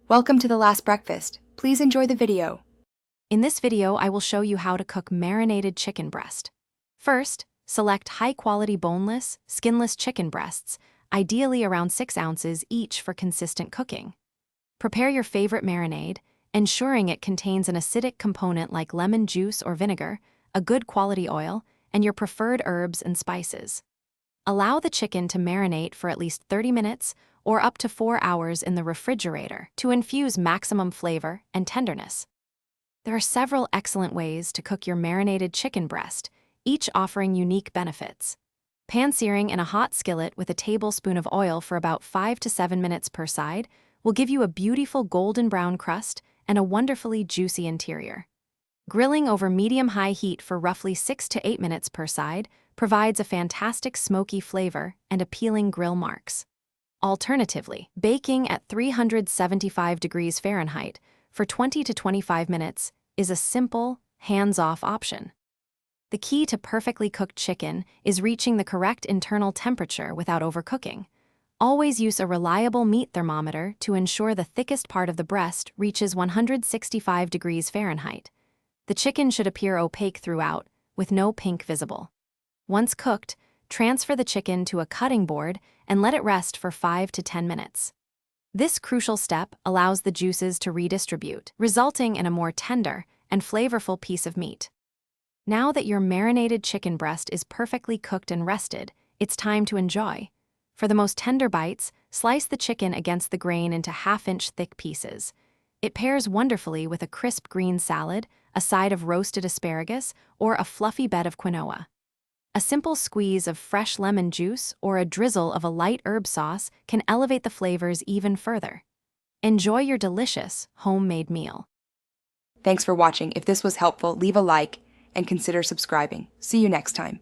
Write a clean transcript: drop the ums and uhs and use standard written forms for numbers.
Welcome to the last breakfast. Please enjoy the video. In this video, I will show you how to cook marinated chicken breast. First, select high-quality boneless, skinless chicken breasts, ideally around 6 ounces each for consistent cooking. Prepare your favorite marinade, ensuring it contains an acidic component like lemon juice or vinegar, a good quality oil, and your preferred herbs and spices. Allow the chicken to marinate for at least 30 minutes or up to 4 hours in the refrigerator to infuse maximum flavor and tenderness. There are several excellent ways to cook your marinated chicken breast, each offering unique benefits. Pan-searing in a hot skillet with a tablespoon of oil for about 5 to 7 minutes per side will give you a beautiful golden brown crust and a wonderfully juicy interior. Grilling over medium-high heat for roughly 6 to 8 minutes per side provides a fantastic smoky flavor and appealing grill marks. Alternatively, baking at 375 degrees Fahrenheit for 20 to 25 minutes is a simple, hands-off option. The key to perfectly cooked chicken is reaching the correct internal temperature without overcooking. Always use a reliable meat thermometer to ensure the thickest part of the breast reaches 165 degrees Fahrenheit. The chicken should appear opaque throughout, with no pink visible. Once cooked, transfer the chicken to a cutting board and let it rest for 5 to 10 minutes. This crucial step allows the juices to redistribute, resulting in a more tender and flavorful piece of meat. Now that your marinated chicken breast is perfectly cooked and rested, it's time to enjoy. For the most tender bites, slice the chicken against the grain into half-inch thick pieces. It pairs wonderfully with a crisp green salad, a side of roasted asparagus, or a fluffy bed of quinoa. A simple squeeze of fresh lemon juice or a drizzle of a light herb sauce can elevate the flavors even further. Enjoy your delicious, homemade meal. Thanks for watching. If this was helpful, leave a like and consider subscribing. See you next time.